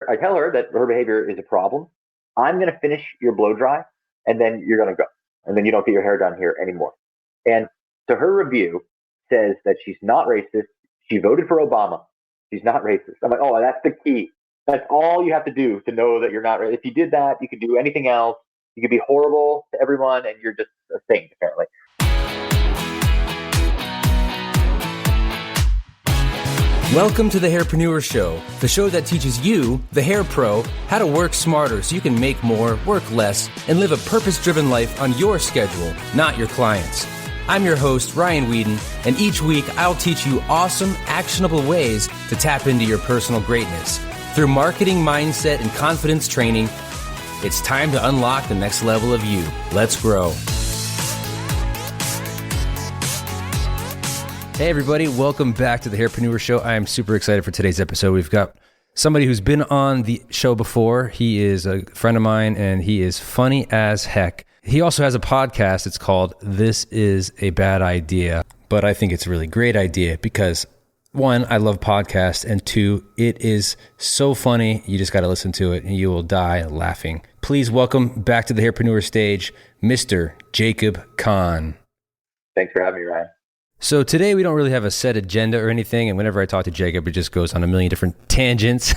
I tell her that her behavior is a problem. I'm going to finish your blow dry and then you're going to go. And then you don't get your hair done here anymore. And so her review says that she's not racist. She voted for Obama. She's not racist. I'm like, oh, that's the key. That's all you have to do to know that you're not racist. If you did that, you could do anything else. You could be horrible to everyone and you're just a saint, apparently. Welcome to the Hairpreneur Show, the show that teaches you, the hair pro, how to work smarter so you can make more, work less, and live a purpose-driven life on your schedule, not your clients'. I'm your host, Ryan Whedon, and each week I'll teach you awesome, actionable ways to tap into your personal greatness. Through marketing, mindset, and confidence training, it's time to unlock the next level of you. Let's grow. Hey everybody, welcome back to the Hairpreneur Show. I am super excited for today's episode. We've got somebody who's been on the show before. He is a friend of mine and he is funny as heck. He also has a podcast. It's called This Is a Bad Idea, but I think it's a really great idea because one, I love podcasts, and two, it is so funny. You just got to listen to it and you will die laughing. Please welcome back to the Hairpreneur stage, Mr. Jacob Kahn. Thanks for having me, Ryan. So today we don't really have a set agenda or anything, and whenever I talk to Jacob, it just goes on a million different tangents.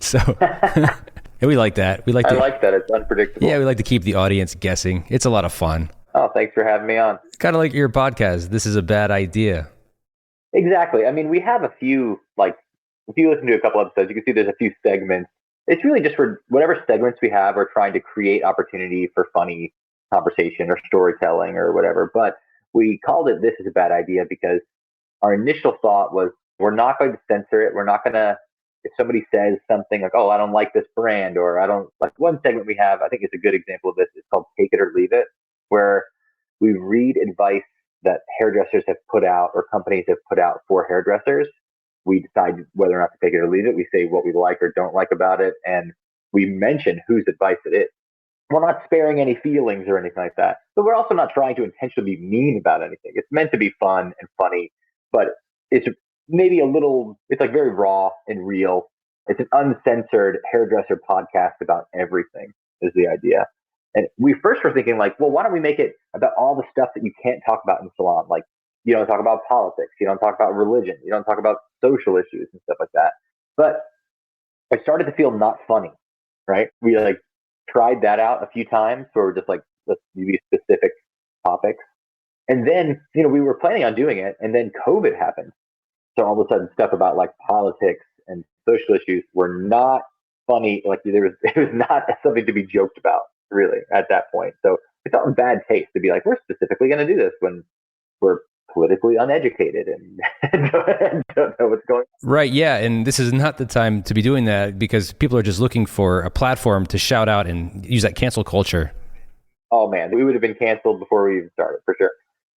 So and we like that. I like that. It's unpredictable. Yeah, we like to keep the audience guessing. It's a lot of fun. Oh, thanks for having me on. Kind of like your podcast. This is a bad idea. Exactly. I mean, we have a few, if you listen to a couple episodes, you can see there's a few segments. It's really just for whatever segments we have, we're trying to create opportunity for funny conversation or storytelling or whatever. But we called it This Is a Bad Idea because our initial thought was we're not going to censor it. We're not going to, if somebody says something like, oh, I don't like this brand, or I don't like one segment we have, I think it's a good example of this. It's called Take It or Leave It, where we read advice that hairdressers have put out or companies have put out for hairdressers. We decide whether or not to take it or leave it. We say what we like or don't like about it. And we mention whose advice it is. We're not sparing any feelings or anything like that. But we're also not trying to intentionally be mean about anything. It's meant to be fun and funny, but it's maybe it's like very raw and real. It's an uncensored hairdresser podcast about everything is the idea. And we first were thinking well, why don't we make it about all the stuff that you can't talk about in the salon? Like, you don't talk about politics. You don't talk about religion. You don't talk about social issues and stuff like that. But I started to feel not funny, right? We tried that out a few times where we're just let's do these specific topics. And then, we were planning on doing it, and then COVID happened. So all of a sudden stuff about politics and social issues were not funny. It was not something to be joked about really at that point. So it felt in bad taste to be we're specifically going to do this when we're politically uneducated and don't know what's going on. Right, yeah, and this is not the time to be doing that because people are just looking for a platform to shout out and use that cancel culture. Oh man, we would have been canceled before we even started, for sure.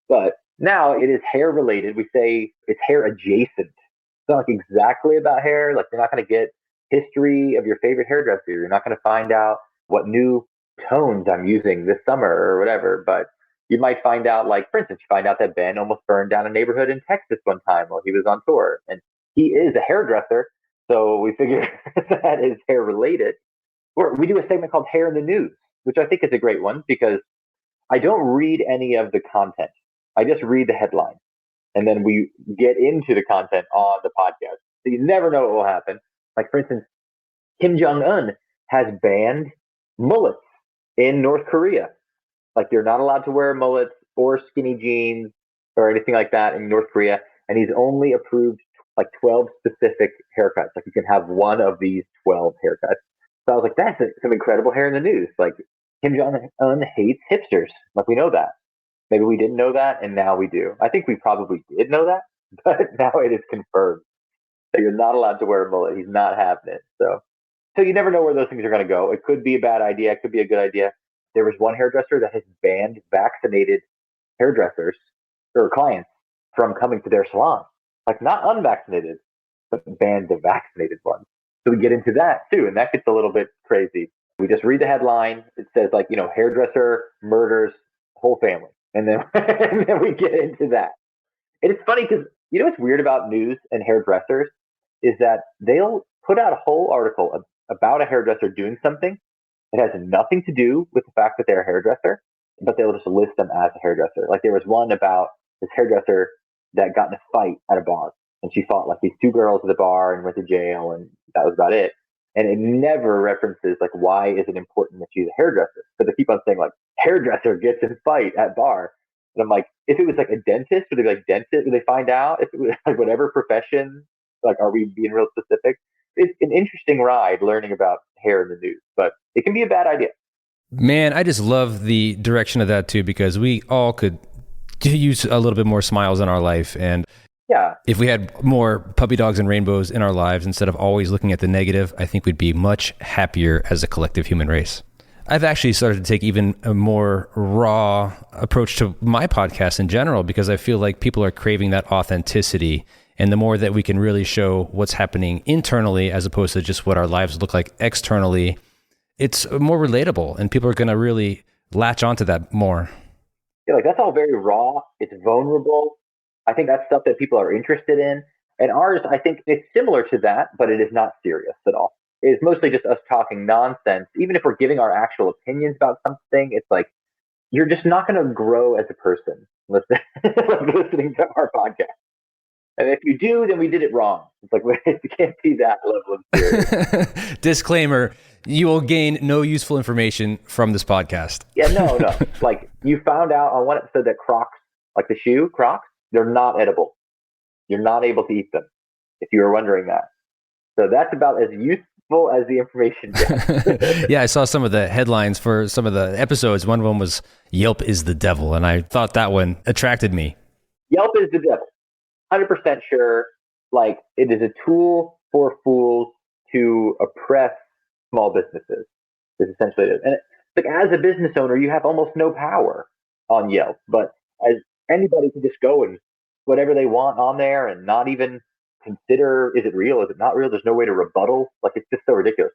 But now it is hair related. We say it's hair adjacent. It's not exactly about hair. You're not going to get history of your favorite hairdresser. You're not going to find out what new tones I'm using this summer or whatever, but you might find out, for instance, you find out that Ben almost burned down a neighborhood in Texas one time while he was on tour. And he is a hairdresser, so we figure that is hair related. Or we do a segment called Hair in the News, which I think is a great one because I don't read any of the content. I just read the headline. And then we get into the content on the podcast. So you never know what will happen. For instance, Kim Jong-un has banned mullets in North Korea. They're not allowed to wear mullets or skinny jeans or anything like that in North Korea. And he's only approved 12 specific haircuts. You can have one of these 12 haircuts. So I was that's some incredible hair in the news. Kim Jong-un hates hipsters. We know that. Maybe we didn't know that, and now we do. I think we probably did know that, but now it is confirmed that you're not allowed to wear a mullet. He's not having it. So you never know where those things are going to go. It could be a bad idea. It could be a good idea. There was one hairdresser that has banned vaccinated hairdressers or clients from coming to their salon. Not unvaccinated, but banned the vaccinated ones. So we get into that too, and that gets a little bit crazy. We just read the headline. It says hairdresser murders whole family. And then, and then we get into that. And it's funny because, what's weird about news and hairdressers is that they'll put out a whole article about a hairdresser doing something. It has nothing to do with the fact that they're a hairdresser, but they'll just list them as a hairdresser. Like there was one about this hairdresser that got in a fight at a bar, and she fought like these two girls at the bar and went to jail, and that was about it. And it never references like why is it important that she's a hairdresser? But they keep on saying like hairdresser gets in fight at bar. And I'm like, if it was like a dentist, would they be like dentist? Would they find out? If it was like whatever profession, like are we being real specific? It's an interesting ride learning about hair in the news, but it can be a bad idea. Man, I just love the direction of that too, because we all could use a little bit more smiles in our life. And yeah, if we had more puppy dogs and rainbows in our lives, instead of always looking at the negative, I think we'd be much happier as a collective human race. I've actually started to take even a more raw approach to my podcast in general, because I feel like people are craving that authenticity. And the more that we can really show what's happening internally as opposed to just what our lives look like externally, it's more relatable and people are going to really latch onto that more. Yeah, like that's all very raw. It's vulnerable. I think that's stuff that people are interested in. And ours, I think it's similar to that, but it is not serious at all. It's mostly just us talking nonsense. Even if we're giving our actual opinions about something, it's like, you're just not going to grow as a person listening to our podcast. And if you do, then we did it wrong. It's like, it can't be that level of serious. Disclaimer, you will gain no useful information from this podcast. Yeah, no. Like, you found out on one episode that Crocs, like the shoe Crocs, they're not edible. You're not able to eat them, if you were wondering that. So that's about as useful as the information gets. Yeah, I saw some of the headlines for some of the episodes. One of them was Yelp is the devil, and I thought that one attracted me. Yelp is the devil. 100% sure. Like, it is a tool for fools to oppress small businesses. Is essentially it. And like, as a business owner, you have almost no power on Yelp, but as anybody can just go and whatever they want on there and not even consider, is it real? Is it not real? There's no way to rebuttal. Like, it's just so ridiculous.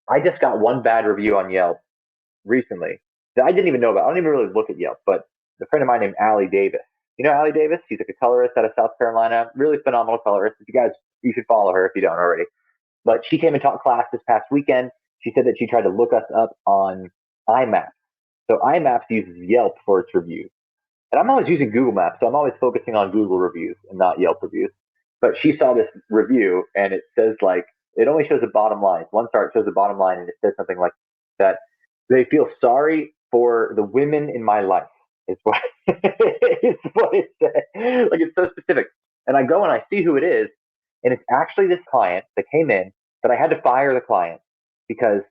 I just got one bad review on Yelp recently that I didn't even know about. I don't even really look at Yelp, but a friend of mine named Allie Davis. You know Allie Davis? She's like a colorist out of South Carolina. Really phenomenal colorist. If you guys, you should follow her if you don't already. But she came and taught class this past weekend. She said that she tried to look us up on iMaps. So iMaps uses Yelp for its reviews. And I'm always using Google Maps, so I'm always focusing on Google reviews and not Yelp reviews. But she saw this review, and it says, like, it only shows the bottom line. One star, it shows the bottom line, and it says something like that. They feel sorry for the women in my life. It's what, it's what it said. Like, it's so specific. And I go and I see who it is, and it's actually this client that came in, but I had to fire the client because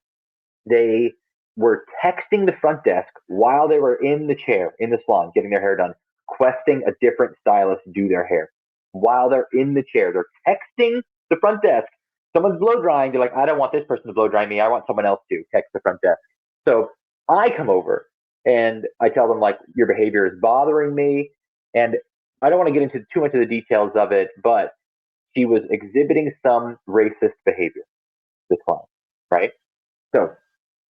they were texting the front desk while they were in the chair, in the salon, getting their hair done, requesting a different stylist do their hair. While they're in the chair, they're texting the front desk. Someone's blow drying. They're like, I don't want this person to blow dry me. I want someone else to text the front desk. So I come over and I tell them, like, your behavior is bothering me. And I don't want to get into too much of the details of it, but she was exhibiting some racist behavior, this client, right? So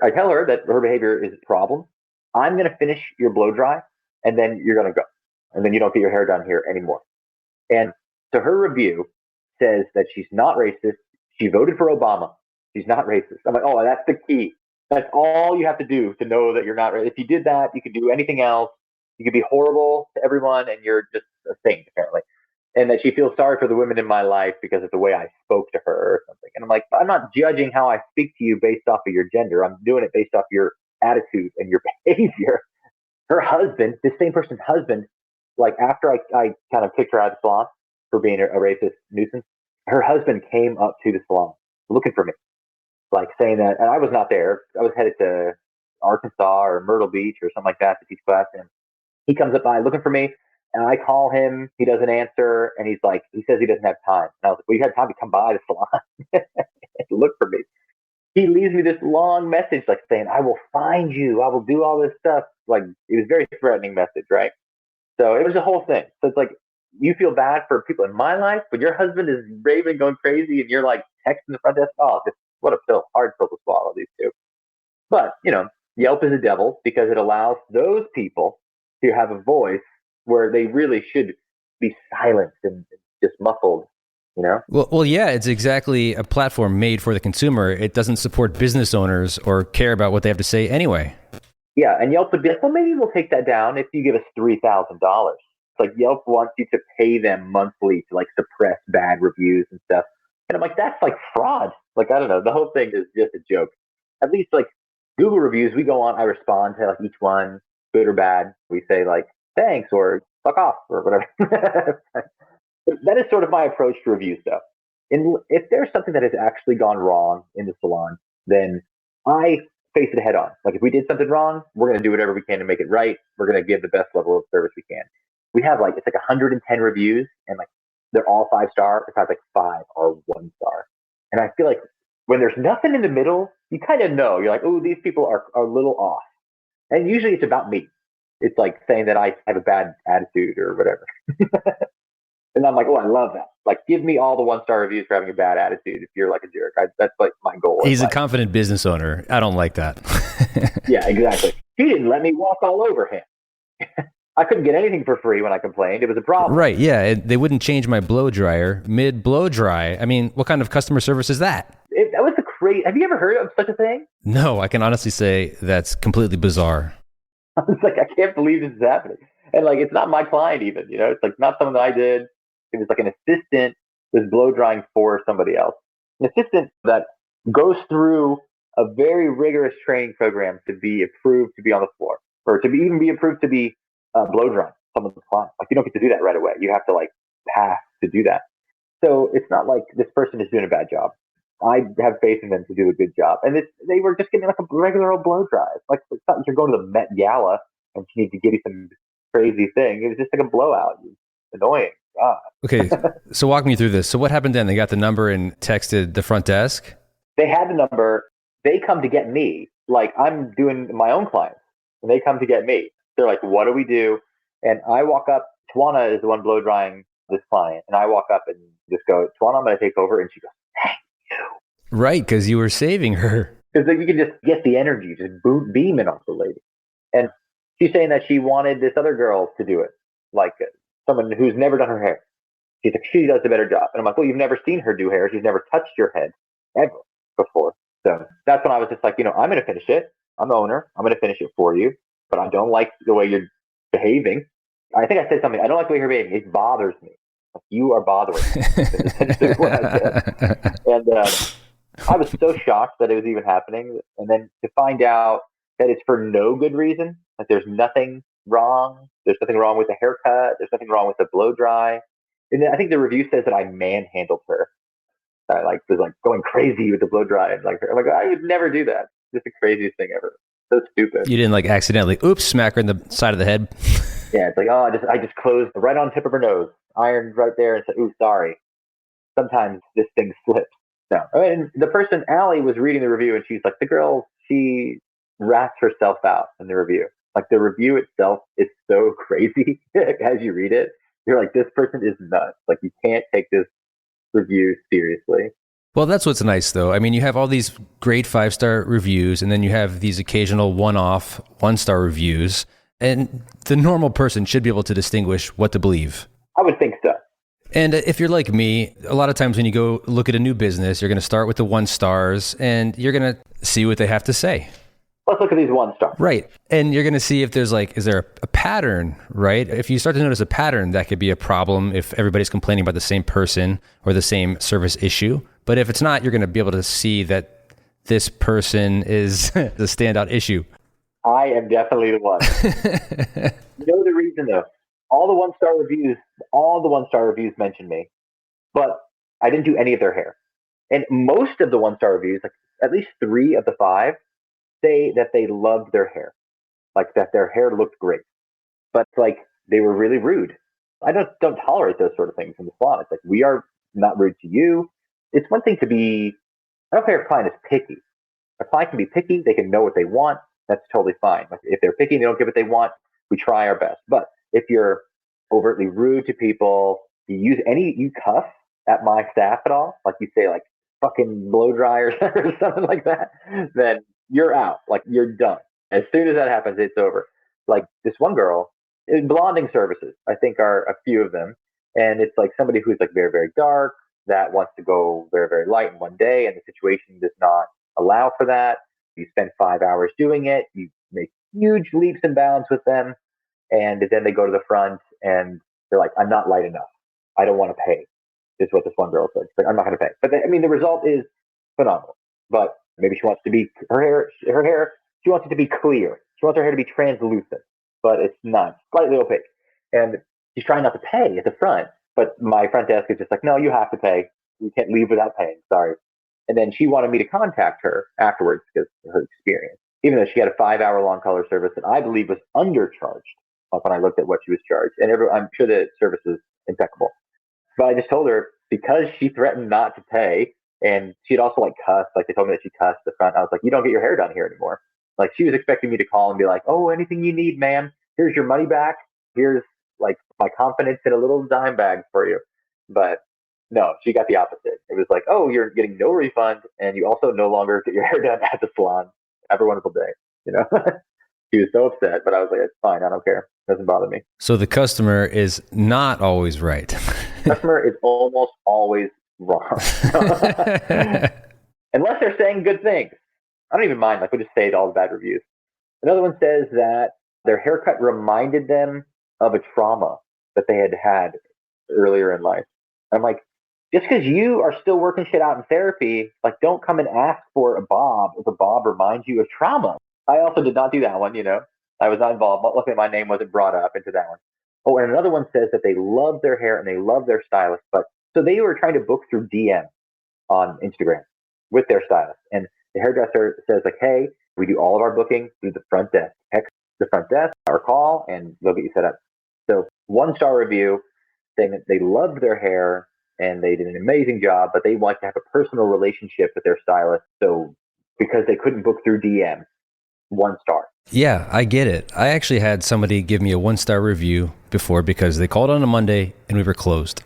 I tell her that her behavior is a problem. I'm going to finish your blow dry, and then you're going to go. And then you don't get your hair done here anymore. And so her review says that she's not racist. She voted for Obama. She's not racist. I'm like, oh, that's the key. That's all you have to do to know that you're not racist. If you did that, you could do anything else. You could be horrible to everyone, and you're just a saint, apparently. And that she feels sorry for the women in my life because of the way I spoke to her or something. And I'm like, I'm not judging how I speak to you based off of your gender. I'm doing it based off your attitude and your behavior. Her husband, this same person's husband, like, after I kind of kicked her out of the salon for being a racist nuisance, her husband came up to the salon looking for me, like saying that, and I was not there. I was headed to Arkansas or Myrtle Beach or something like that to teach class. And he comes up by looking for me, and I call him. He doesn't answer, and he says he doesn't have time. And I was like, well, you had time to come by the salon to look for me. He leaves me this long message, like saying, I will find you. I will do all this stuff. Like, it was a very threatening message, right? So it was a whole thing. So it's like, you feel bad for people in my life, but your husband is raving, going crazy, and you're like texting the front desk. Oh, just what a pill, hard pill to swallow, these two. But, Yelp is a devil because it allows those people to have a voice where they really should be silenced and just muffled you know? Well, yeah, it's exactly a platform made for the consumer. It doesn't support business owners or care about what they have to say anyway. Yeah, and Yelp would be like, well, maybe we'll take that down if you give us $3,000. It's like Yelp wants you to pay them monthly to like suppress bad reviews and stuff. And I'm like, that's like fraud. Like, I don't know. The whole thing is just a joke. At least like Google reviews, we go on, I respond to like each one, good or bad. We say like, thanks or fuck off or whatever. That is sort of my approach to review stuff. And if there's something that has actually gone wrong in the salon, then I face it head on. Like if we did something wrong, we're going to do whatever we can to make it right. We're going to give the best level of service we can. We have like, it's like 110 reviews and like they're all 5-star. Besides like 5 are 1-star. And I feel like when there's nothing in the middle, you kind of know. You're like, oh, these people are a little off. And usually it's about me. It's like saying that I have a bad attitude or whatever. And I'm like, oh, I love that. Like, give me all the 1-star reviews for having a bad attitude if you're like a jerk. That's like my goal. He's a confident business owner. I don't like that. Yeah, exactly. He didn't let me walk all over him. I couldn't get anything for free when I complained. It was a problem. Right, yeah. They wouldn't change my blow dryer mid blow dry. I mean, what kind of customer service is that? That was the crazy. Have you ever heard of such a thing? No, I can honestly say that's completely bizarre. I was like, I can't believe this is happening. And like, it's not my client even, you know, it's like not something that I did. It was like an assistant was blow drying for somebody else. An assistant that goes through a very rigorous training program to be approved to be on the floor or to even be approved to be blow drying someone's client. Like you don't get to do that right away. You have to like pass to do that. So it's not like this person is doing a bad job. I have faith in them to do a good job. And they were just getting like a regular old blow dry. Like it's not like you're going to the Met Gala and she needs to give you some crazy thing. It was just like a blowout. It was annoying. God. Okay, so walk me through this. So what happened then? They got the number and texted the front desk? They had the number. They come to get me. Like I'm doing my own clients. And they come to get me. They're like, what do we do? And I walk up. Tawana is the one blow drying this client. And I walk up and just go, Tawana, I'm going to take over. And she goes, thank you. Right, because you were saving her. Because you can just get the energy, just beaming off the lady. And she's saying that she wanted this other girl to do it. Like someone who's never done her hair. She's like, she does a better job. And I'm like, well, you've never seen her do hair. She's never touched your head ever before. So that's when I was just like, I'm going to finish it. I'm the owner. I'm going to finish it for you. But I don't like the way you're behaving. I think I said something. I don't like the way you're behaving. It bothers me. Like, you are bothering me. And I was so shocked that it was even happening. And then to find out that it's for no good reason, like there's nothing wrong. There's nothing wrong with the haircut. There's nothing wrong with the blow dry. And then I think the review says that I manhandled her. I was like going crazy with the blow dry. And like, I'm like, I would never do that. It's the craziest thing ever. So stupid. You didn't like accidentally, oops, smack her in the side of the head. Yeah, it's like, oh, I just closed right on the tip of her nose, ironed right there, and said, ooh, sorry. Sometimes this thing slips. No. And the person, Allie, was reading the review, and she's like, the girl, she rats herself out in the review. Like the review itself is so crazy as you read it. You're like, this person is nuts. Like you can't take this review seriously. Well, that's what's nice, though. I mean, you have all these great 5-star reviews, and then you have these occasional one-off 1-star reviews, and the normal person should be able to distinguish what to believe. I would think so. And if you're like me, a lot of times when you go look at a new business, you're going to start with the 1-stars, and you're going to see what they have to say. Let's look at these 1-stars. Right. And you're going to see if there's is there a pattern, right? If you start to notice a pattern, that could be a problem if everybody's complaining about the same person or the same service issue. But if it's not, you're going to be able to see that this person is the standout issue. I am definitely the one. You know the reason though? All the 1-star reviews mentioned me, but I didn't do any of their hair. And most of the 1-star reviews, like at least 3 of the 5, say that they loved their hair, like that their hair looked great, but like they were really rude. I don't tolerate those sort of things in the salon. It's like, we are not rude to you. It's one thing to be, I don't care if a client is picky. A client can be picky. They can know what they want. That's totally fine. Like if they're picky and they don't get what they want, we try our best. But if you're overtly rude to people, you cuss at my staff at all, like you say like fucking blow dry or something like that, then you're out. Like you're done. As soon as that happens, it's over. Like this one girl, blonding services, I think are a few of them. And it's like somebody who's like very, very dark, that wants to go very, very light in one day, and the situation does not allow for that. You spend 5 hours doing it. You make huge leaps and bounds with them. And then they go to the front and they're like, I'm not light enough. I don't want to pay, is what this one girl said. But I'm not going to pay. But the result is phenomenal. But maybe she wants to be, her hair, she wants it to be clear. She wants her hair to be translucent, but it's not, slightly opaque. And she's trying not to pay at the front. But my front desk is just like, no, you have to pay. You can't leave without paying. Sorry. And then she wanted me to contact her afterwards because of her experience, even though she had a 5-hour long color service that I believe was undercharged when I looked at what she was charged. And I'm sure the service was impeccable. But I just told her, because she threatened not to pay, and she'd also like cussed, like they told me that she cussed the front. I was like, you don't get your hair done here anymore. Like she was expecting me to call and be like, oh, anything you need, ma'am. Here's your money back. Here's like my confidence in a little dime bag for you. But no, she got the opposite. It was like, oh, you're getting no refund, and you also no longer get your hair done at the salon. Have a wonderful day. You know, she was so upset, but I was like, it's fine. I don't care. It doesn't bother me. So the customer is not always right. Customer is almost always wrong. Unless they're saying good things. I don't even mind. Like, we'll just say all the bad reviews. Another one says that their haircut reminded them of a trauma that they had had earlier in life. I'm like, just because you are still working shit out in therapy, like, don't come and ask for a bob if a bob reminds you of trauma. I also did not do that one, you know. I was not involved. Luckily, my name wasn't brought up into that one. Oh, and another one says that they love their hair and they love their stylist. But so they were trying to book through DM on Instagram with their stylist. And the hairdresser says, like, hey, we do all of our booking through the front desk. Text the front desk or call and they'll get you set up. So 1-star review saying that they loved their hair and they did an amazing job, but they want to have a personal relationship with their stylist. So because they couldn't book through DM, 1 star. Yeah, I get it. I actually had somebody give me a 1-star review before because they called on a Monday and we were closed.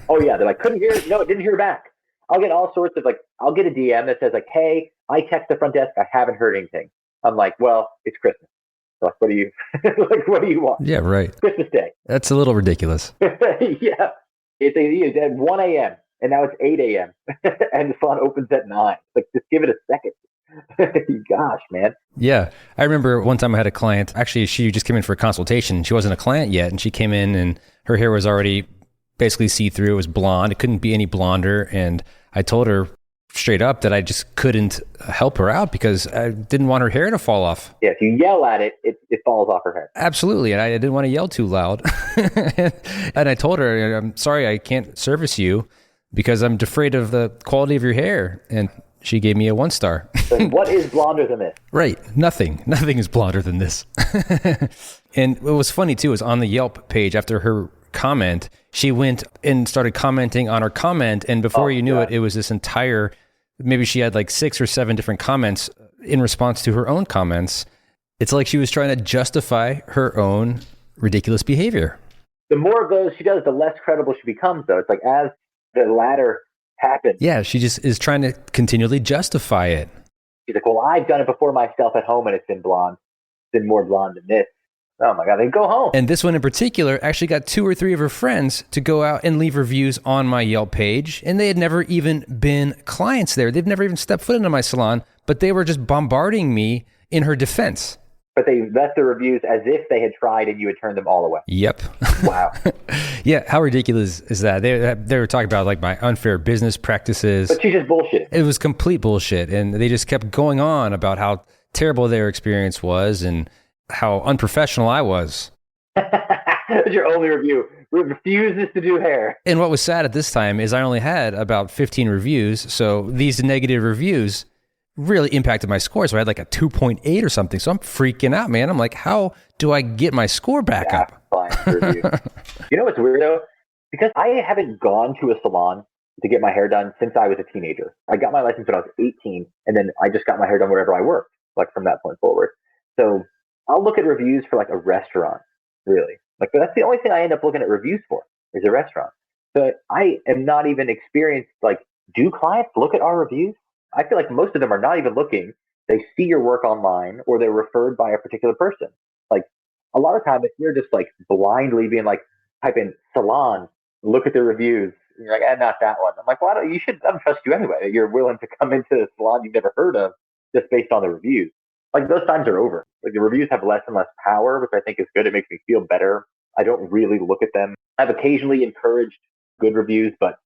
Oh yeah, they're like, couldn't hear, no, didn't hear back. I'll get all sorts of, like, I'll get a DM that says like, hey, I text the front desk, I haven't heard anything. I'm like, well, it's Christmas. Like, what do you like? What do you want? Yeah, right. Christmas Day. That's a little ridiculous. Yeah, it's at 1 a.m. and now it's 8 a.m. and the salon opens at 9. Like, just give it a second. Gosh, man. Yeah. I remember one time I had a client, actually, she just came in for a consultation. She wasn't a client yet. And she came in and her hair was already basically see-through. It was blonde. It couldn't be any blonder. And I told her straight up that I just couldn't help her out because I didn't want her hair to fall off. Yeah, if you yell at it, it falls off her head. Absolutely. And I didn't want to yell too loud. And I told her, I'm sorry, I can't service you because I'm afraid of the quality of your hair. And she gave me a 1-star. So what is blonder than this? Right. Nothing is blonder than this. And what was funny too is on the Yelp page after her comment, she went and started commenting on her comment. And before you knew it, it was this entire, maybe she had like 6 or 7 different comments in response to her own comments. It's like she was trying to justify her own ridiculous behavior. The more of those she does, the less credible she becomes, though. It's like as the latter happens. Yeah, she just is trying to continually justify it. She's like, well, I've done it before myself at home and it's been blonde. It's been more blonde than this. Oh my God, then go home. And this one in particular actually got 2 or 3 of her friends to go out and leave reviews on my Yelp page. And they had never even been clients there. They've never even stepped foot into my salon, but they were just bombarding me in her defense. But they left the reviews as if they had tried and you had turned them all away. Yep. Wow. Yeah, how ridiculous is that? They were talking about like my unfair business practices. But she just bullshit. It was complete bullshit. And they just kept going on about how terrible their experience was and how unprofessional I was. That's your only review. Refuses to do hair. And what was sad at this time is I only had about 15 reviews. So these negative reviews really impacted my score. So I had like a 2.8 or something. So I'm freaking out, man. I'm like, how do I get my score back up? You know what's weird though? Because I haven't gone to a salon to get my hair done since I was a teenager. I got my license when I was 18, and then I just got my hair done wherever I worked, like from that point forward. So I'll look at reviews for like a restaurant, really. Like, but that's the only thing I end up looking at reviews for is a restaurant. But I am not even experienced, like, do clients look at our reviews? I feel like most of them are not even looking. They see your work online or they're referred by a particular person. Like, a lot of times if you're just like blindly being like, type in salon, look at the reviews, And you're like, not that one. I'm like, well, I don't trust you anyway. You're willing to come into a salon you've never heard of just based on the reviews. Like those times are over. Like the reviews have less and less power, which I think is good. It makes me feel better. I don't really look at them. I've occasionally encouraged good reviews, but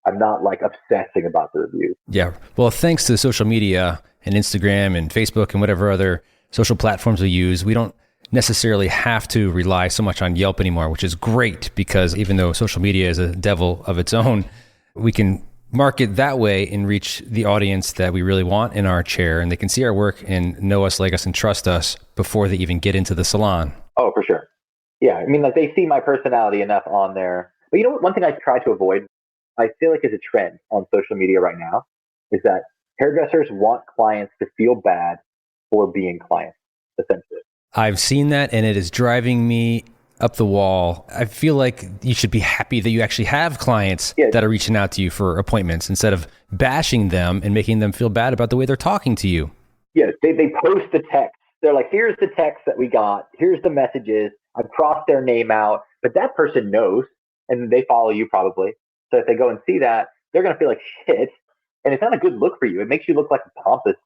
I'm not like obsessing about the reviews. Yeah. Well, thanks to social media and Instagram and Facebook and whatever other social platforms we use, we don't necessarily have to rely so much on Yelp anymore, which is great because even though social media is a devil of its own, we can market that way and reach the audience that we really want in our chair, and they can see our work and know us, like us, and trust us before they even get into the salon. Oh, for sure. Yeah. I mean, like they see my personality enough on there. But you know what? One thing I try to avoid, I feel like is a trend on social media right now, is that hairdressers want clients to feel bad for being clients, essentially. I've seen that, and it is driving me up the wall. I feel like you should be happy that you actually have clients that are reaching out to you for appointments instead of bashing them and making them feel bad about the way they're talking to you. Yes, they post the text. They're like, here's the text that we got. Here's the messages. I've crossed their name out, but that person knows, and they follow you probably. So if they go and see that, they're going to feel like shit, and it's not a good look for you. It makes you look like a pompous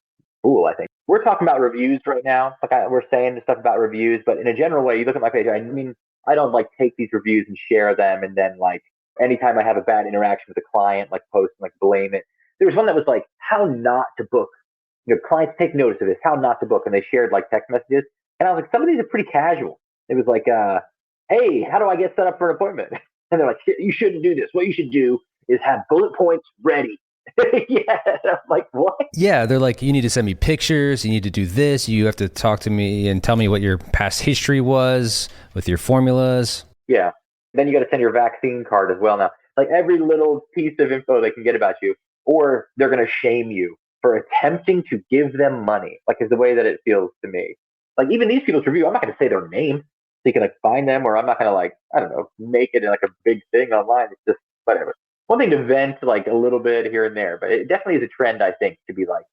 fool, I think. We're talking about reviews right now. Like we're saying stuff about reviews, but in a general way, you look at my page. I mean, I don't like take these reviews and share them, and then like anytime I have a bad interaction with a client, like post and like blame it. There was one that was like, how not to book. You know, clients take notice of this, how not to book, and they shared like text messages. And I was like, some of these are pretty casual. It was like, hey, how do I get set up for an appointment? And they're like, you shouldn't do this. What you should do is have bullet points ready. Yeah, I'm like, what? Yeah, they're like, you need to send me pictures, you need to do this, you have to talk to me and tell me what your past history was with your formulas. Yeah. Then you got to send your vaccine card as well now. Like every little piece of info they can get about you, or they're going to shame you for attempting to give them money, like is the way that it feels to me. Like even these people's review, I'm not going to say their name so you can like find them, or I'm not going to like, I don't know, make it like a big thing online. It's just whatever. One thing to vent like a little bit here and there, but it definitely is a trend, I think, to be like,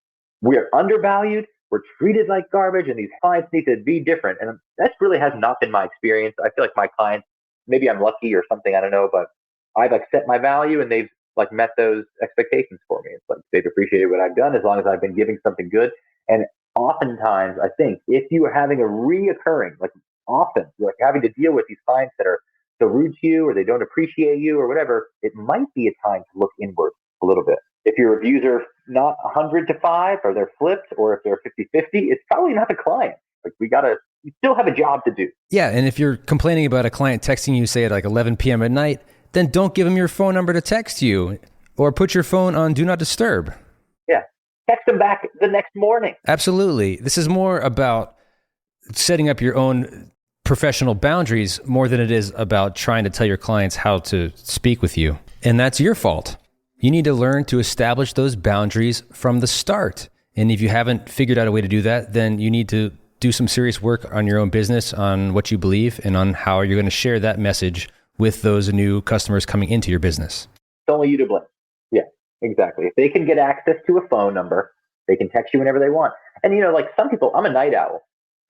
we're undervalued, we're treated like garbage, and these clients need to be different. And that really has not been my experience. I feel like my clients, maybe I'm lucky or something, I don't know, but I've like set my value and they've like met those expectations for me. It's like they've appreciated what I've done as long as I've been giving something good. And oftentimes, I think if you are having a reoccurring, like often, you're like having to deal with these clients that are so rude to you or they don't appreciate you or whatever, it might be a time to look inward a little bit. If your reviews are not 100 to 5 or they're flipped, or if they're 50-50, it's probably not the client. Like you still have a job to do. Yeah. And if you're complaining about a client texting you, say at like 11 p.m. at night, then don't give them your phone number to text you, or put your phone on Do Not Disturb. Yeah. Text them back the next morning. Absolutely. This is more about setting up your own professional boundaries more than it is about trying to tell your clients how to speak with you. And that's your fault. You need to learn to establish those boundaries from the start. And if you haven't figured out a way to do that, then you need to do some serious work on your own business, on what you believe, and on how you're going to share that message with those new customers coming into your business. It's only you to blame. Yeah, exactly. If they can get access to a phone number, they can text you whenever they want. And you know, like some people, I'm a night owl.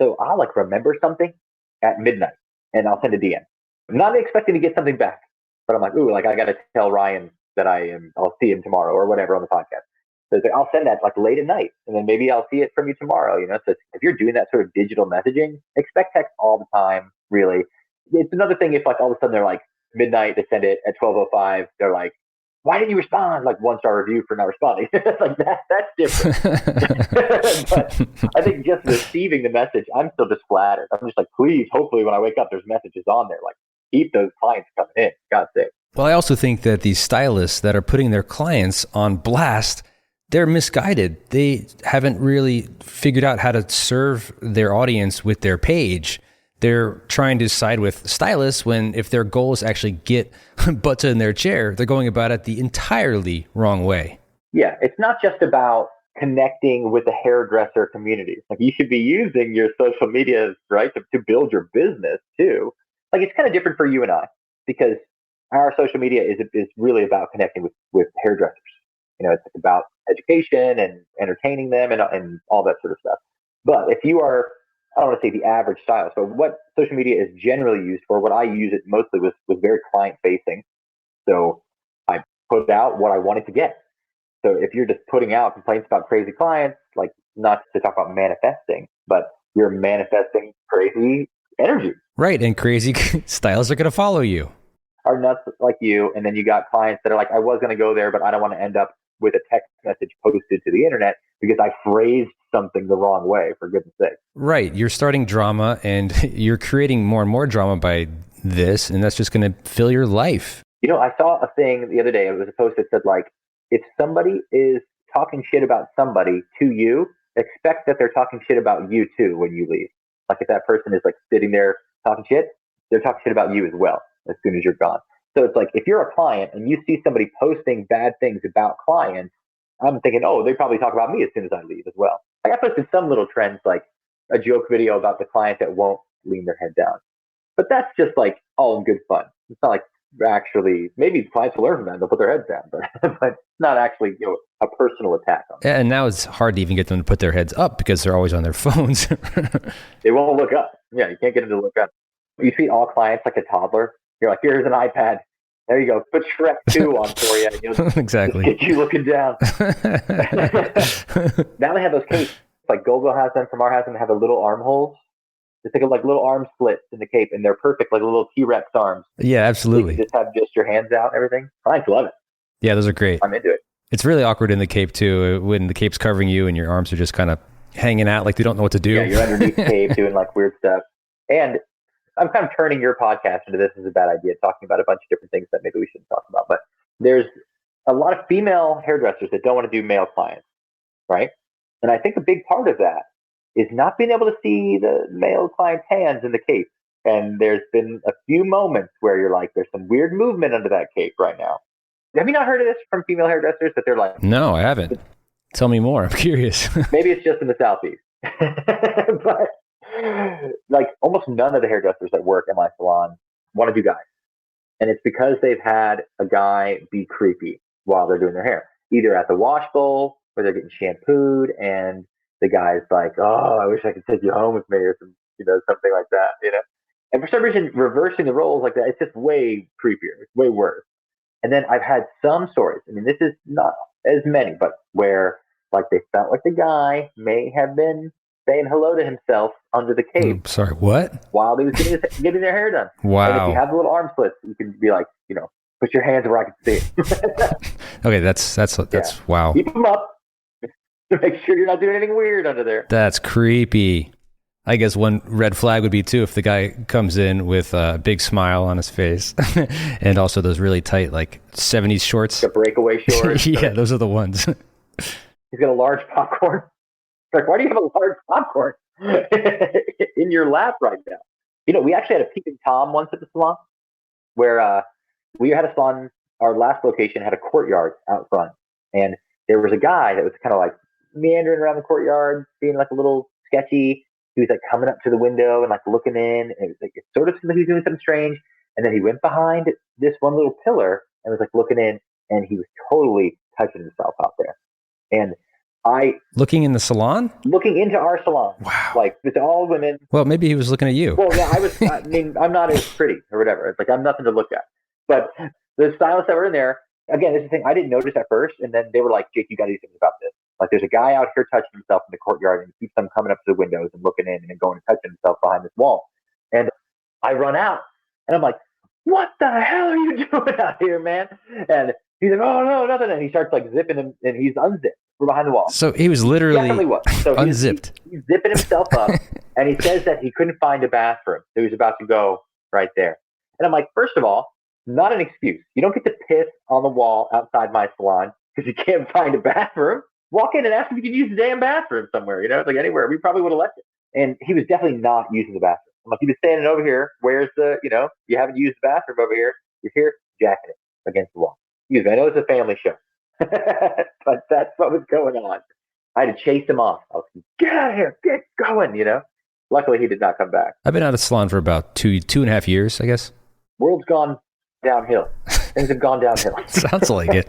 So I'll like remember something at midnight and I'll send a DM. I'm not expecting to get something back, but I'm like, ooh, like I got to tell Ryan that I'll see him tomorrow or whatever on the podcast. So it's like, I'll send that like late at night and then maybe I'll see it from you tomorrow, you know? So if you're doing that sort of digital messaging, expect text all the time, really. It's another thing if like all of a sudden they're like midnight, they send it at 12:05. They're like, why didn't you respond? Like 1-star review for not responding. Like that's different. But I think just receiving the message, I'm still just flattered. I'm just like, please, hopefully when I wake up, there's messages on there. Like keep those clients coming in. God's sake. Well, I also think that these stylists that are putting their clients on blast, they're misguided. They haven't really figured out how to serve their audience with their page. They're trying to side with stylists when if their goal is actually get butts in their chair, they're going about it the entirely wrong way. Yeah, it's not just about connecting with the hairdresser community. Like you should be using your social media, right, to build your business too. Like it's kind of different for you and I because our social media is really about connecting with hairdressers. You know, it's about education and entertaining them and all that sort of stuff. But if you are, I don't want to say the average stylist, but what social media is generally used for, what I use it mostly was very client facing. So I put out what I wanted to get. So if you're just putting out complaints about crazy clients, like not to talk about manifesting, but you're manifesting crazy energy. Right. And crazy stylists are going to follow you. Are nuts like you. And then you got clients that are like, I was going to go there, but I don't want to end up with a text message posted to the internet because I phrased something the wrong way, for goodness sake. Right. You're starting drama and you're creating more and more drama by this. And that's just going to fill your life. You know, I saw a thing the other day. It was a post that said, like, if somebody is talking shit about somebody to you, expect that they're talking shit about you too when you leave. Like if that person is like sitting there talking shit, they're talking shit about you as well as soon as you're gone. So it's like, if you're a client and you see somebody posting bad things about clients, I'm thinking, oh, they probably talk about me as soon as I leave as well. Like I posted some little trends, like a joke video about the client that won't lean their head down. But that's just like all in good fun. It's not like actually, maybe clients will learn from that. They'll put their heads down, but not actually, you know, a personal attack on them. And now it's hard to even get them to put their heads up because they're always on their phones. They won't look up. Yeah, you can't get them to look up. You treat all clients like a toddler. You're like, here's an iPad. There you go. Put Shrek 2 on for you. And you'll exactly. Get you looking down. Now they have those capes. Like Gogo has them, from our house, and they have the little armholes. They think of like little arm slits in the cape, and they're perfect, like little T-Rex arms. Yeah, absolutely. You just have just your hands out and everything. Clients love it. Yeah, those are great. I'm into it. It's really awkward in the cape too, when the cape's covering you and your arms are just kind of hanging out like they don't know what to do. Yeah, you're underneath the cape doing like weird stuff. And I'm kind of turning your podcast into this is a bad idea, talking about a bunch of different things that maybe we shouldn't talk about. But there's a lot of female hairdressers that don't want to do male clients, right? And I think a big part of that is not being able to see the male client's hands in the cape. And there's been a few moments where you're like, there's some weird movement under that cape right now. Have you not heard of this from female hairdressers that they're like... No, I haven't. Tell me more. I'm curious. Maybe it's just in the Southeast. But like almost none of the hairdressers that work in my salon want to do guys. And it's because they've had a guy be creepy while they're doing their hair. Either at the wash bowl where they're getting shampooed and the guy's like, oh, I wish I could take you home with me or some, you know, something like that, you know? And for some reason, reversing the roles like that, it's just way creepier. It's way worse. And then I've had some stories. I mean, this is not as many, but where like they felt like the guy may have been saying hello to himself under the cape. Sorry, what? While he was getting their hair done. Wow. And if you have the little arm slits, you can be like, you know, put your hands where I can see it. Okay, that's wow. Keep them up. Make sure you're not doing anything weird under there. That's creepy. I guess one red flag would be too if the guy comes in with a big smile on his face and also those really tight like 70s shorts. The breakaway shorts. Yeah, those are the ones. He's got a large popcorn. Like, why do you have a large popcorn in your lap right now? You know, we actually had a peeping Tom once at the salon where we had a salon, our last location had a courtyard out front. And there was a guy that was kind of like meandering around the courtyard, being like a little sketchy. He was like coming up to the window and like looking in. And it was like, it sort of seemed like he was doing something strange. And then he went behind this one little pillar and was like looking in, and he was totally touching himself out there. And looking in the salon? Looking into our salon. Wow. Like, it's all women. Well, maybe he was looking at you. Well, yeah, I mean, I'm not as pretty or whatever. It's like, I'm nothing to look at. But the stylists that were in there, again, this is the thing, I didn't notice at first. And then they were like, Jake, you got to do something about this. Like, there's a guy out here touching himself in the courtyard, and he keeps on coming up to the windows and looking in and then going and touching himself behind this wall. And I run out and I'm like, what the hell are you doing out here, man? And he's like, oh, no, nothing. And he starts like zipping him, and he's unzipped from behind the wall. So he was literally So unzipped. He's zipping himself up, and he says that he couldn't find a bathroom. So he was about to go right there. And I'm like, first of all, not an excuse. You don't get to piss on the wall outside my salon because you can't find a bathroom. Walk in and ask if you can use the damn bathroom somewhere. You know, it's like anywhere. We probably would have left it. And he was definitely not using the bathroom. I'm like, you've been standing over here. Where's the, you know, you haven't used the bathroom over here. You're here jacking it against the wall. I know it's a family show, but that's what was going on. I had to chase him off. I was like, get out of here, get going, you know. Luckily, he did not come back. I've been out of salon for about two and a half years, I guess. World's gone downhill. Things have gone downhill. Sounds like it.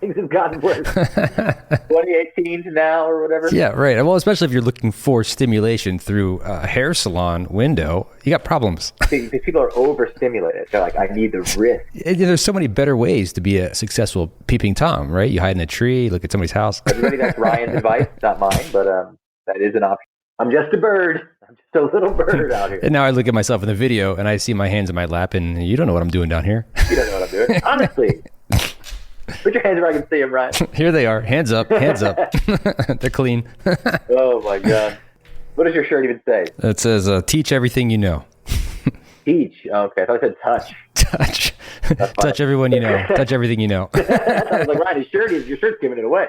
Things have gotten worse. 2018 to now or whatever. Yeah, right. Well, especially if you're looking for stimulation through a hair salon window, you got problems. These people are overstimulated. They're like, I need the wrist. There's so many better ways to be a successful peeping Tom, right? You hide in a tree, look at somebody's house. Everybody, that's Ryan's advice, not mine, but that is an option. I'm just a bird. I'm just a little bird out here. And now I look at myself in the video and I see my hands in my lap, and you don't know what I'm doing down here. You don't know what I'm doing. Honestly. Put your hands where I can see them, Ryan. Here they are. Hands up. Hands up. They're clean. Oh, my God. What does your shirt even say? It says, teach everything you know. Teach. Okay, I thought it said touch. Touch. Touch everyone you know. Touch everything you know. I was like, Ryan, your shirt's giving it away.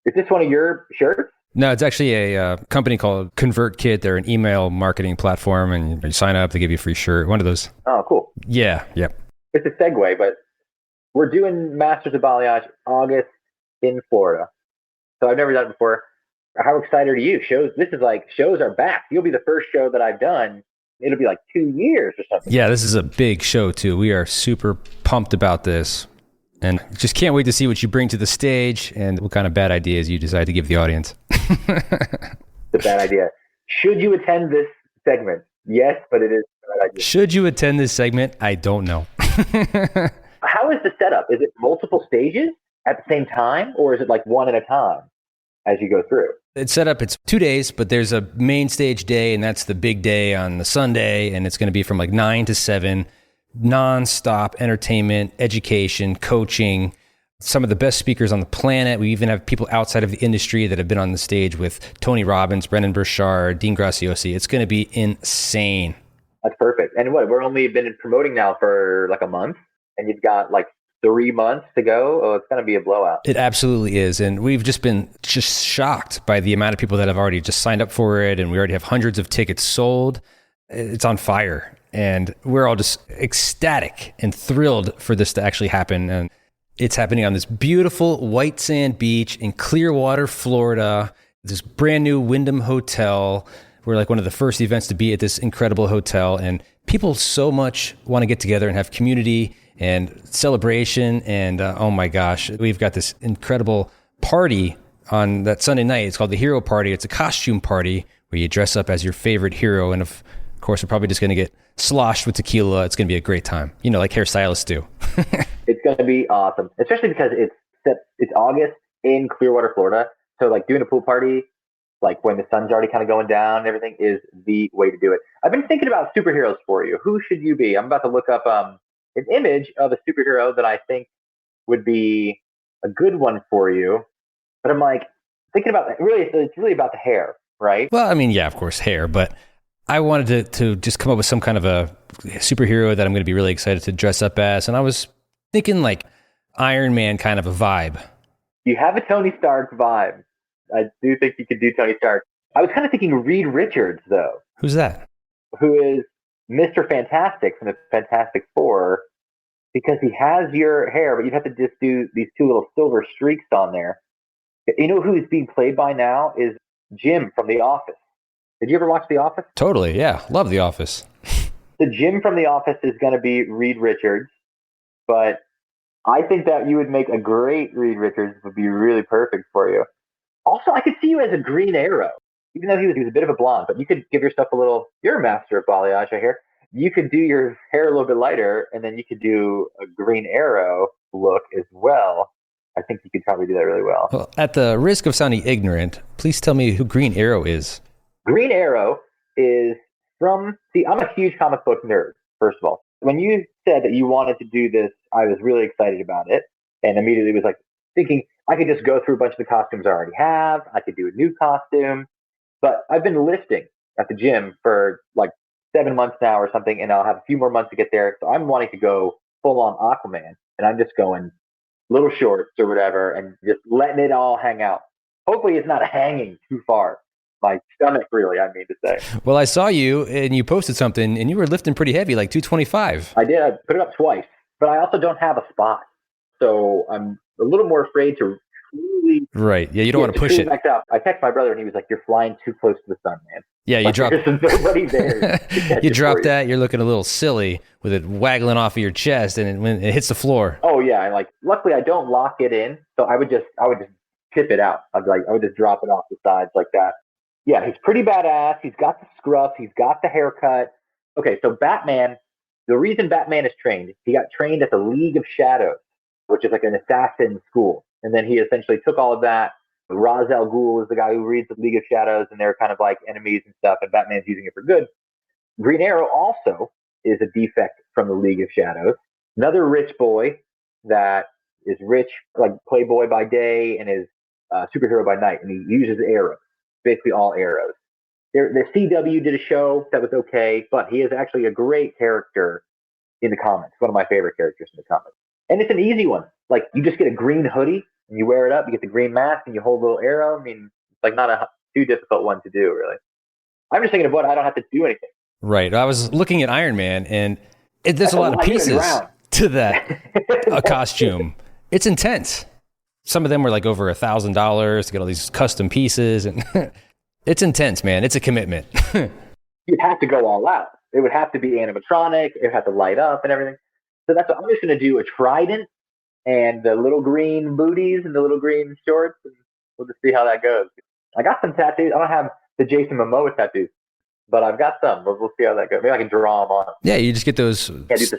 Is this one of your shirts? No, it's actually a company called ConvertKit. They're an email marketing platform, and you sign up, they give you a free shirt. One of those. Oh, cool. Yeah, yep. It's a segue, but we're doing Masters of Balayage August in Florida. So I've never done it before. How excited are you? Shows are back. You'll be the first show that I've done. It'll be like 2 years or something. Yeah, this is a big show too. We are super pumped about this. And just can't wait to see what you bring to the stage and what kind of bad ideas you decide to give the audience. It's a bad idea. Should you attend this segment? Yes, but it is a bad idea. Should you attend this segment? I don't know. How is the setup? Is it multiple stages at the same time, or is it like one at a time as you go through? It's set up, it's 2 days, but there's a main stage day, and that's the big day on the Sunday, and it's going to be from like 9 to 7. Non-stop entertainment, education, coaching, some of the best speakers on the planet. We even have people outside of the industry that have been on the stage with Tony Robbins, Brendan Burchard, Dean Graziosi. It's going to be insane. That's perfect. And we're only been promoting now for like a month, and you've got like 3 months to go. Oh, it's going to be a blowout. It absolutely is. And we've just been shocked by the amount of people that have already just signed up for it. And we already have hundreds of tickets sold. It's on fire. And we're all just ecstatic and thrilled for this to actually happen. And it's happening on this beautiful white sand beach in Clearwater, Florida, this brand new Wyndham Hotel. We're like one of the first events to be at this incredible hotel. And people so much want to get together and have community and celebration. And oh my gosh, we've got this incredible party on that Sunday night. It's called the Hero Party. It's a costume party where you dress up as your favorite hero. And of course, we're probably just going to get sloshed with tequila. It's going to be a great time. You know, like hairstylists do. It's going to be awesome, especially because it's August in Clearwater, Florida. So like doing a pool party, like when the sun's already kind of going down and everything, is the way to do it. I've been thinking about superheroes for you. Who should you be? I'm about to look up an image of a superhero that I think would be a good one for you. But I'm like thinking about it's really about the hair, right? Well, I mean, yeah, of course, hair, but I wanted to just come up with some kind of a superhero that I'm going to be really excited to dress up as. And I was thinking like Iron Man kind of a vibe. You have a Tony Stark vibe. I do think you could do Tony Stark. I was kind of thinking Reed Richards, though. Who's that? Who is Mr. Fantastic from the Fantastic Four, because he has your hair, but you'd have to just do these 2 little silver streaks on there. You know who he's being played by now is Jim from The Office. Did you ever watch The Office? Totally, yeah. Love The Office. The Jim from The Office is going to be Reed Richards, but I think that you would make a great Reed Richards. Would be really perfect for you. Also, I could see you as a Green Arrow, even though he was a bit of a blonde, but you could give yourself a little, you're a master of balayage, I hear. You could do your hair a little bit lighter, and then you could do a Green Arrow look as well. I think you could probably do that really well. Well, at the risk of sounding ignorant, please tell me who Green Arrow is. Green Arrow is I'm a huge comic book nerd, first of all. When you said that you wanted to do this, I was really excited about it, and immediately was like thinking I could just go through a bunch of the costumes I already have. I could do a new costume, but I've been lifting at the gym for like 7 months now or something, and I'll have a few more months to get there. So I'm wanting to go full on Aquaman, and I'm just going little shorts or whatever and just letting it all hang out. Hopefully it's not hanging too far. My stomach, really, I mean to say. Well, I saw you and you posted something and you were lifting pretty heavy, like 225. I did. I put it up twice, but I also don't have a spot. So I'm a little more afraid to truly... Right. Yeah, you don't want to push it. Back up. I texted my brother and he was like, you're flying too close to the sun, man. Yeah, you drop. There's nobody there. You drop that, you're looking a little silly with it waggling off of your chest, and when it hits the floor. Oh yeah, and luckily I don't lock it in, so I would just tip it out. I would just drop it off the sides like that. Yeah, he's pretty badass. He's got the scruff. He's got the haircut. Okay, so Batman. The reason Batman is trained, he got trained at the League of Shadows, which is like an assassin school, and then he essentially took all of that. Ra's al Ghul is the guy who reads the League of Shadows, and they're kind of like enemies and stuff, and Batman's using it for good. Green Arrow also is a defect from the League of Shadows. Another rich boy that is rich, like playboy by day and is superhero by night, and he uses arrows, basically all arrows. The CW did a show that was okay, but he is actually a great character in the comics, one of my favorite characters in the comics. And it's an easy one. Like, you just get a green hoodie, and you wear it up, you get the green mask, and you hold a little arrow. I mean, it's like not a too difficult one to do, really. I'm just thinking of what I don't have to do anything. Right. I was looking at Iron Man, and there's a lot of pieces to that costume. It's intense. Some of them were like over $1,000 to get all these custom pieces, and it's intense, man. It's a commitment. You'd have to go all out. It would have to be animatronic. It would have to light up and everything. So that's what I'm just going to do: a trident and the little green booties and the little green shorts, and we'll just see how that goes. I got some tattoos. I don't have the Jason Momoa tattoos, but I've got some. But we'll see how that goes. Maybe I can draw them on. Yeah, you just get those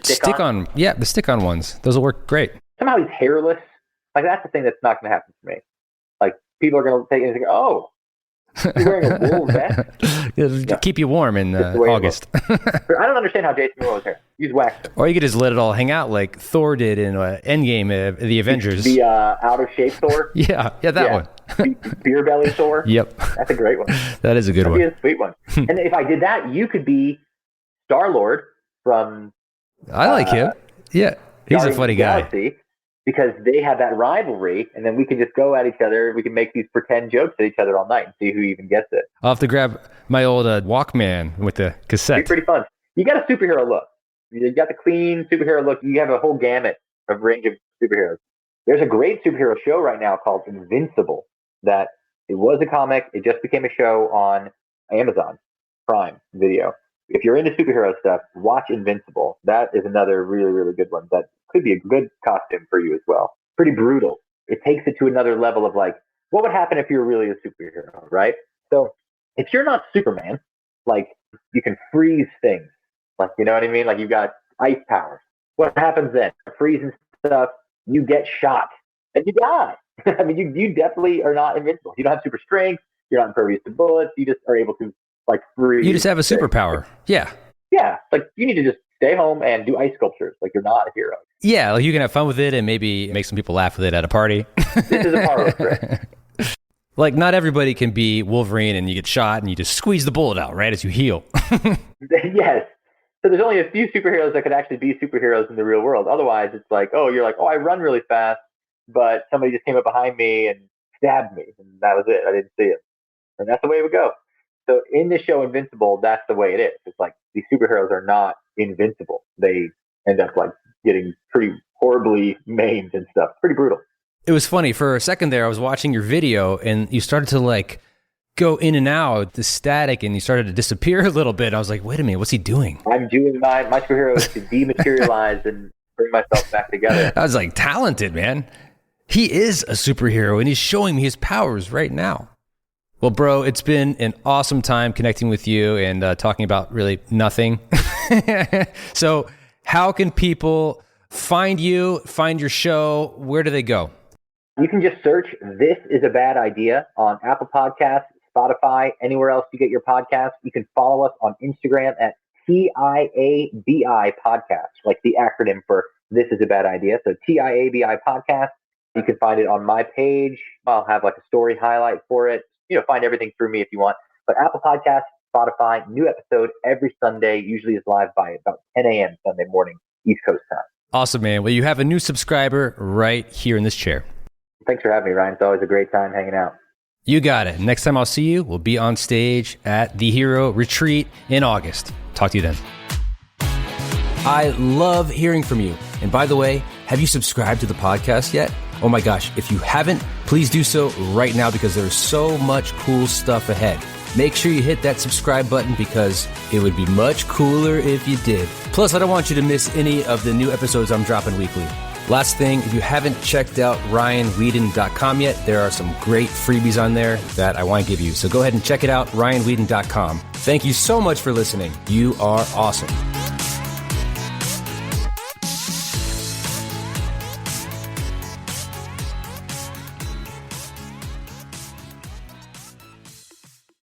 stick-on. Yeah, the stick-on ones. Those will work great. Somehow he's hairless. Like, that's the thing that's not going to happen for me. Like, people are going to take it and think, oh, you're wearing a wool vest? Keep you warm in August. I don't understand how Jason Momoa's hair. Use wax. Or you could just let it all hang out like Thor did in Endgame, the Avengers. The out-of-shape Thor? yeah, that one. Beer belly Thor? Yep. That's a great one. That is a good one. That'd be a sweet one. And if I did that, you could be Star-Lord from... I like him. Yeah, he's a funny guy. Galaxy, because they have that rivalry, and then we can just go at each other. We can make these pretend jokes at each other all night and see who even gets it. I'll have to grab my old Walkman with the cassette. It's pretty fun. You got a superhero look. You got the clean superhero look. You have a whole gamut of range of superheroes. There's a great superhero show right now called Invincible. That it was a comic. It just became a show on Amazon Prime Video. If you're into superhero stuff, watch Invincible. That is another really, really good one. That could be a good costume for you as well. Pretty brutal. It takes it to another level of like, what would happen if you were really a superhero, right? So if you're not Superman, like, you can freeze things. Like, you know what I mean? Like, you've got ice powers. What happens then? Freezing stuff, you get shot and you die. I mean, you definitely are not invincible. You don't have super strength. You're not impervious to bullets. You just are able to, like, freeze. You just have a superpower. Yeah. Yeah. Like, you need to just stay home and do ice sculptures. Like, you're not a hero. Yeah. Like, you can have fun with it and maybe make some people laugh with it at a party. This is a parlor trick. Like, not everybody can be Wolverine and you get shot and you just squeeze the bullet out right as you heal. Yes. So there's only a few superheroes that could actually be superheroes in the real world. Otherwise, it's like, you're like, I run really fast, but somebody just came up behind me and stabbed me, and that was it. I didn't see it. And that's the way it would go. So in this show, Invincible, that's the way it is. It's like these superheroes are not invincible. They end up like getting pretty horribly maimed and stuff. Pretty brutal. It was funny. For a second there, I was watching your video and you started to like go in and out, the static, and you started to disappear a little bit. I was like, wait a minute, what's he doing? I'm doing my superhero is to dematerialize and bring myself back together. I was like, talented, man. He is a superhero and he's showing me his powers right now. Well, bro, it's been an awesome time connecting with you and talking about really nothing. So how can people find you, find your show? Where do they go? You can just search This Is a Bad Idea on Apple Podcasts, Spotify, anywhere else you get your podcasts. You can follow us on Instagram at TIABI Podcast, like the acronym for This Is a Bad Idea. So TIABI Podcast. You can find it on my page. I'll have like a story highlight for it. Find everything through me if you want. But Apple Podcasts, Spotify, new episode every Sunday, usually is live by about 10 a.m. Sunday morning, East Coast time. Awesome, man. Well, you have a new subscriber right here in this chair. Thanks for having me, Ryan. It's always a great time hanging out. You got it. Next time I'll see you, we'll be on stage at the Hero Retreat in August. Talk to you then. I love hearing from you. And by the way, have you subscribed to the podcast yet? Oh my gosh, if you haven't, please do so right now because there's so much cool stuff ahead. make sure you hit that subscribe button because it would be much cooler if you did. Plus, I don't want you to miss any of the new episodes I'm dropping weekly. Last thing, if you haven't checked out ryanweeden.com yet, there are some great freebies on there that I want to give you. So go ahead and check it out, ryanweeden.com. Thank you so much for listening. You are awesome.